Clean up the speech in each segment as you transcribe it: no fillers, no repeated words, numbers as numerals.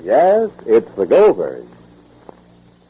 Yes, it's the Goldbergs.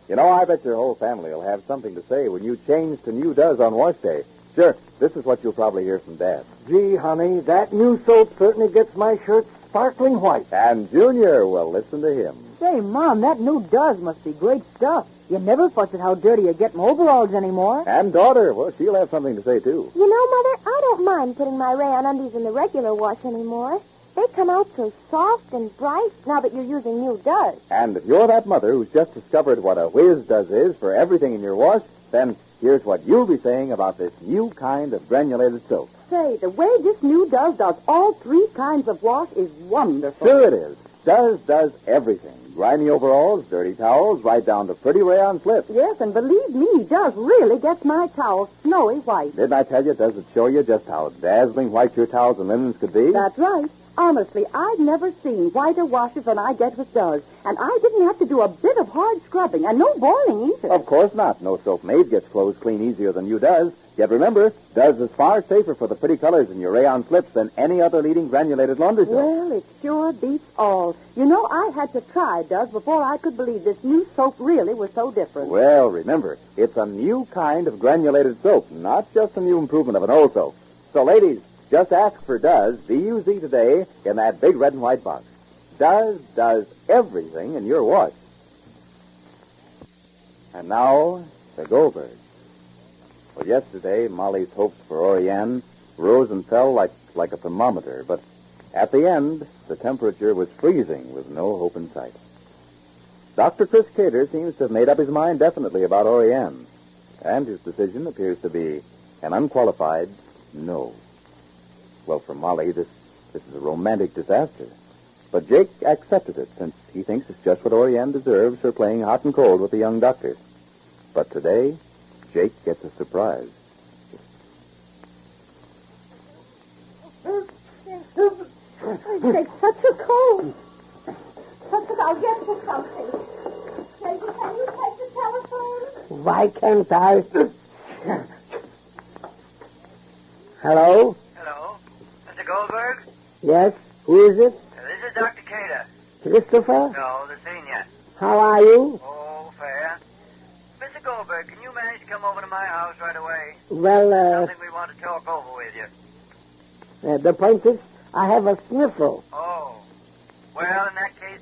You know, I bet your whole family will have something to say when you change to new does on wash day. Sure, this is what you'll probably hear from Dad. Gee, honey, that new soap certainly gets my shirt sparkling white. And Junior will listen to him. Say, Mom, that new does must be great stuff. You never fuss at how dirty you get my overalls anymore. And Daughter, well, she'll have something to say, too. You know, Mother, I don't mind putting my rayon undies in the regular wash anymore. They come out so soft and bright now that you're using new does. And if you're that mother who's just discovered what a whiz does is for everything in your wash, then here's what you'll be saying about this new kind of granulated soap. Say, the way this new does all three kinds of wash is wonderful. Sure it is. Does everything. Grimy overalls, dirty towels, right down to pretty rayon slips. Yes, and believe me, Does really gets my towels snowy white. Didn't I tell you, does it show you just how dazzling white your towels and linens could be? That's right. Honestly, I've never seen whiter washes than I get with Does. And I didn't have to do a bit of hard scrubbing, and no boiling either. Of course not. No soap made gets clothes clean easier than you does. Yet remember, Does is far safer for the pretty colors in your rayon slips than any other leading granulated laundry soap. Well, it sure beats all. You know, I had to try Does before I could believe this new soap really was so different. Well, remember, it's a new kind of granulated soap, not just a new improvement of an old soap. So, ladies, just ask for Does, D-U-Z today, in that big red and white box. Does everything in your wash. And now, the Goldbergs. Well, yesterday, Molly's hopes for Oriane rose and fell like a thermometer, but at the end, the temperature was freezing with no hope in sight. Dr. Chris Cater seems to have made up his mind definitely about Oriane, and his decision appears to be an unqualified no. Well, for Molly, this is a romantic disaster. But Jake accepted it, since he thinks it's just what Oriane deserves for playing hot and cold with the young doctor. But today, Jake gets a surprise. I take such a cold. I'll get you something. Can you take the telephone? Why can't I? Hello? Hello? Mr. Goldberg? Yes? Who is it? This is Dr. Cater. Christopher? No, the senior. How are you? Oh, fair. Mr. Goldberg, can you manage to come over to my house right away? Well, Something we want to talk over with you. the point is, I have a sniffle. Oh. Well, in that case,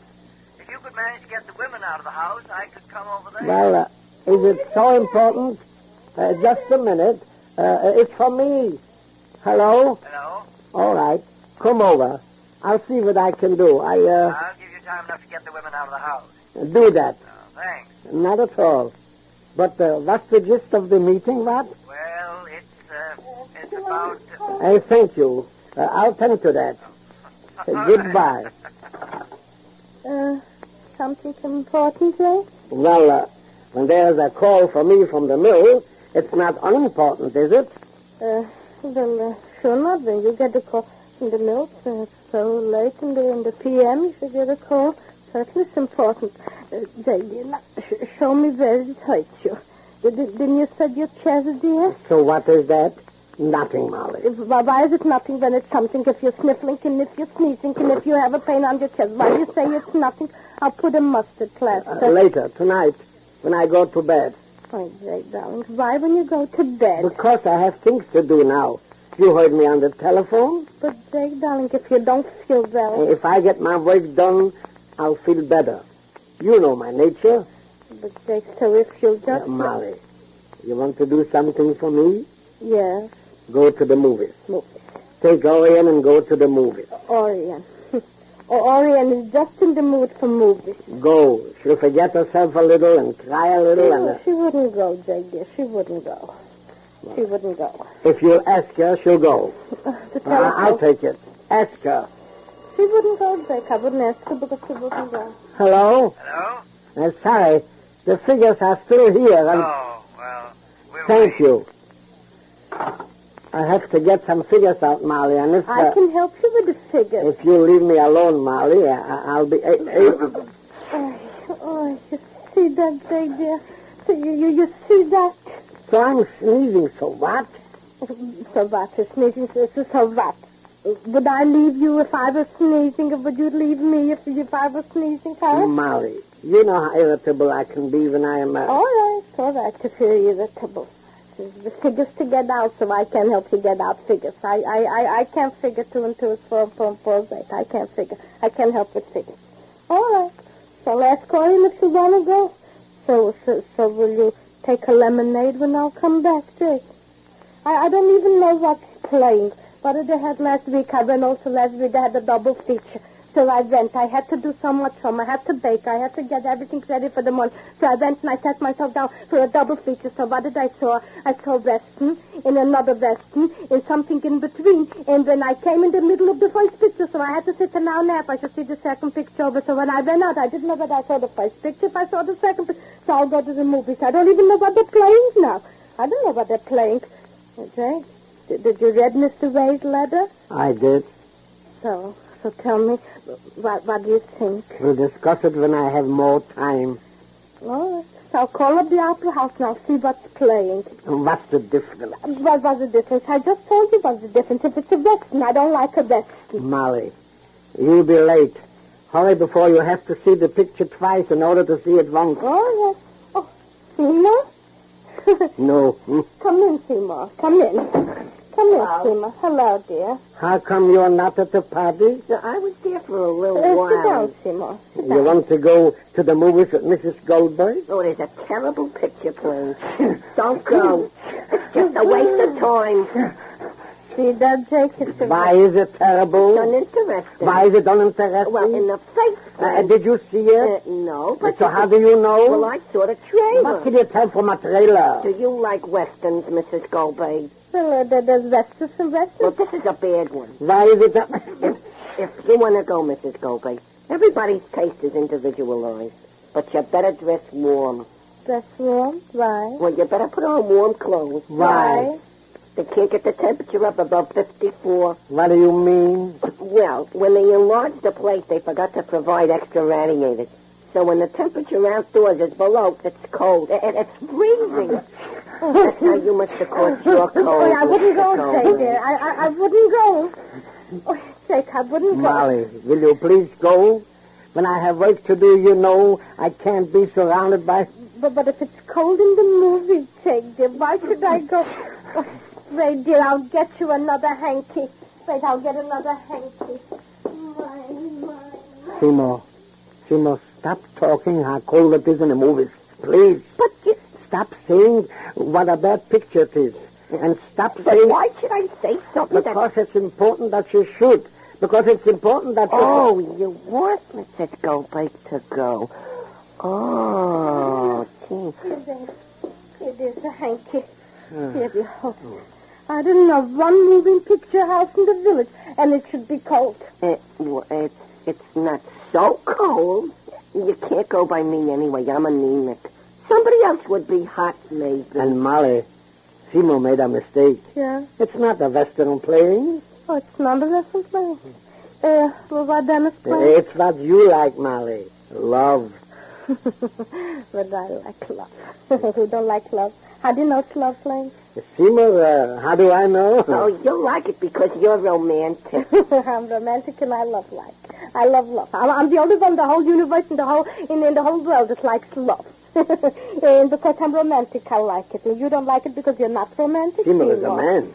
if you could manage to get the women out of the house, I could come over there. Well, is it so important? Just a minute. It's for me. Hello? Hello? All right. Come over. I'll see what I can do. I'll give you time enough to get the women out of the house. Do that. Oh, thanks. Not at all. But what's the gist of the meeting, what? Well, it's about... Thank you. I'll tend to that. Goodbye. Something important, Ray? Well, when there's a call for me from the mill, it's not unimportant, is it? Sure not. When you get a call from the mill, so late in the PM, you should get a call. Certainly it's important. Show me where it hurts you. Didn't you said your chest, dear? So what is that? Nothing, Molly. Why is it nothing when it's something? If you're sniffling and if you're sneezing and if you have a pain on your chest, why do you say it's nothing? I'll put a mustard plaster. Later, tonight, when I go to bed. Oh, Jake, darling, why when you go to bed? Because I have things to do now. You heard me on the telephone. But, Jake, darling, if you don't feel well... If I get my work done, I'll feel better. You know my nature. But, Jake, so if you'll just... Molly, you want to do something for me? Yes. Go to the movies. Take Oriane and go to the movies. Oriane. Oriane is just in the mood for movies. Go. She'll forget herself a little and cry a little. No, she wouldn't go, Jake, dear. She wouldn't go. She wouldn't go. If you'll ask her, she'll go. I'll take it. Ask her. She wouldn't go, Jake. I wouldn't ask her because she wouldn't go. Hello? Hello? Sorry. The figures are still here. Oh, well, we'll Thank wait. you. I have to get some figures out, Molly, and if... I can help you with the figures. If you leave me alone, Molly, I'll be... Oh, you see that, Jake, dear? You see that? So I'm sneezing, so what? So what? You're sneezing, so what? Would I leave you if I was sneezing, or would you leave me if I was sneezing, huh? Molly, you know how irritable I can be when I am... All right, to feel irritable. The figures to get out, so I can't help you get out figures. I can't figure 2 and 2 is 4, 4 is 8. I can't figure. I can't help with figures. All right. So ask Corinne if you want to go. So will you take a lemonade when I'll come back, Jake? I don't even know what's playing. What did they have last week? I went also last week. They had a double feature. So I went. I had to do so much home. I had to bake. I had to get everything ready for the morning. So I went and I sat myself down for a double feature. So what did I saw? I saw Western, in another Western, in something in between. And when I came in the middle of the first picture, so I had to sit and now nap. I should see the second picture over. So when I went out, I didn't know whether I saw the first picture, if I saw the second picture. So I'll go to the movies. I don't even know what they're playing now. I don't know what they're playing. Jay, did you read Mr. Ray's letter? I did. So tell me, what do you think? We'll discuss it when I have more time. All right. So I'll call up the opera house and I'll see what's playing. What's the difference? What's the difference? I just told you what's the difference. If it's a Western, I don't like a Western. Molly, you'll be late. Hurry before you have to see the picture twice in order to see it once. Oh, yes. Oh, Seymour? No. Come in, Seymour. Come in. Come in, Seymour. Hello, dear. How come you're not at the party? I was there for a little Sit while. down, Seymour. Sit You down. want to go to the movies with Mrs. Goldberg? Oh, there's a terrible picture playing. Don't go. It's just a waste of time. See that, Jake? It's Why is it terrible? Uninteresting. Why is it uninteresting? Well, in the first place... Did you see it? No, but... So how do you know? Well, I saw the trailer. What can you tell from a trailer? Do you like westerns, Mrs. Goldberg? Well, there's Westerns and Well, Westerns. this is a bad one. Why is it that... If you want to go, Mrs. Goldberg, everybody's taste is individualized. But you better dress warm. Dress warm? Why? Well, you better put on warm clothes. Why? They can't get the temperature up above 54. What do you mean? Well, when they enlarged the place, they forgot to provide extra radiators. So when the temperature outdoors is below, it's cold. It's freezing. That's how you must have caught your cold. Oh, I wouldn't go, Mr. Jake, dear. I wouldn't go. Oh, Jake, I wouldn't go. Molly, will you please go? When I have work to do, you know, I can't be surrounded by... But if it's cold in the movie, Jake, dear, why should I go? Oh, wait, dear, I'll get you another hanky. Wait, I'll get another hanky. Seymour, stop talking how cold it is in the movies. Please. But you... Stop saying what a bad picture it is. And stop But saying... why should I say something Because it's important that you should. Because it's important that you... Oh, you want Mrs. Goldberg to go. Oh, gee. Here, there's a hanky. Here we go. I didn't know one moving picture house in the village, and it should be cold. It's not so cold. You can't go by me anyway. I'm anemic. Somebody else would be hot, maybe. And Molly, Seymour made a mistake. Yeah? It's not a Western playing. Oh, it's not a lesson playing. Well, what then is playing? It's what you like, Molly. Love. But I like love. Who don't like love? How do you know it's love playing? Seymour, how do I know? Oh, you'll like it because you're romantic. I'm romantic and I love like. I love love. I'm the only one in the whole universe, in the whole world that likes love. And because I'm romantic, I like it. And you don't like it because you're not romantic. Seymour is a man.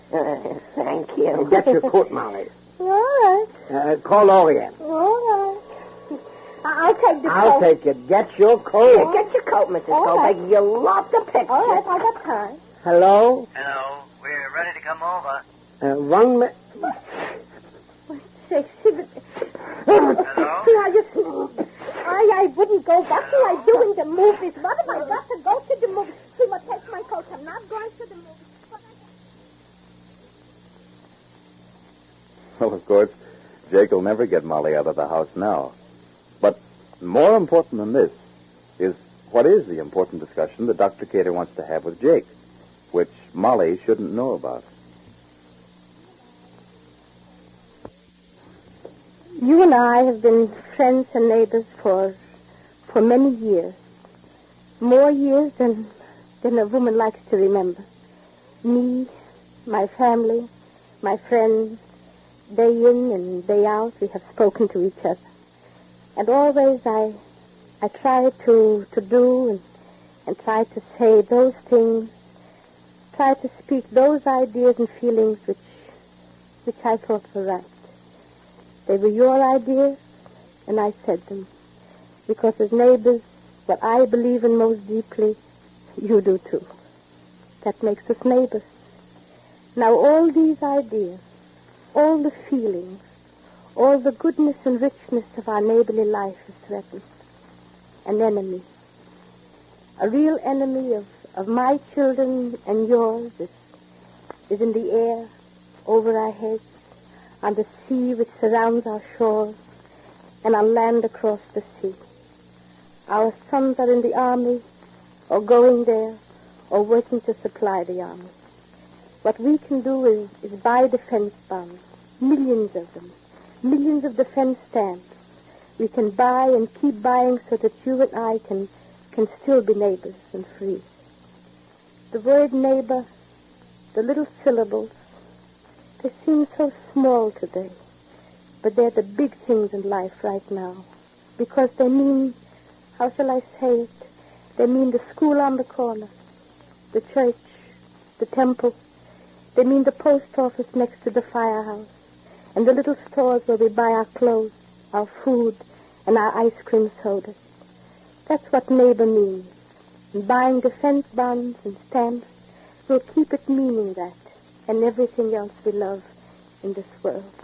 Thank you. Get your coat, Molly. All right. Call Orient. All right. I'll take the I'll coat. take it. Get your coat. Get your coat, Mrs. All Goldberg. right. You love the picture. All right, I got time. Hello? Hello. We're ready to come over. 1 minute. Hello? I wouldn't go. What do I do in the movies? What have I got to go to the movies? See what takes my coat. I'm not going to the movies. Well, of course, Jake will never get Molly out of the house now. But more important than this is what is the important discussion that Dr. Cater wants to have with Jake, which Molly shouldn't know about. You and I have been friends and neighbors for many years. More years than a woman likes to remember. Me, my family, my friends, Day in and day out, we have spoken to each other. And always I try to do and try to say those things, try to speak those ideas and feelings which I thought were right. They were your ideas, and I said them. Because as neighbors, what I believe in most deeply, you do too. That makes us neighbors. Now all these ideas, all the feelings, all the goodness and richness of our neighborly life is threatened. An enemy. A real enemy of my children and yours is in the air, over our heads, on the sea which surrounds our shores, and on land across the sea. Our sons are in the army, or going there, or working to supply the army. What we can do is buy defense bonds, millions of them, millions of defense stamps. We can buy and keep buying so that you and I can still be neighbors and free. The word neighbor, the little syllables, they seem so small today, but they're the big things in life right now, because they mean, how shall I say it, they mean the school on the corner, the church, the temple. They mean the post office next to the firehouse, and the little stores where we buy our clothes, our food, and our ice cream sodas. That's what neighbor means. And buying defense bonds and stamps will keep it meaning that, and everything else we love in this world.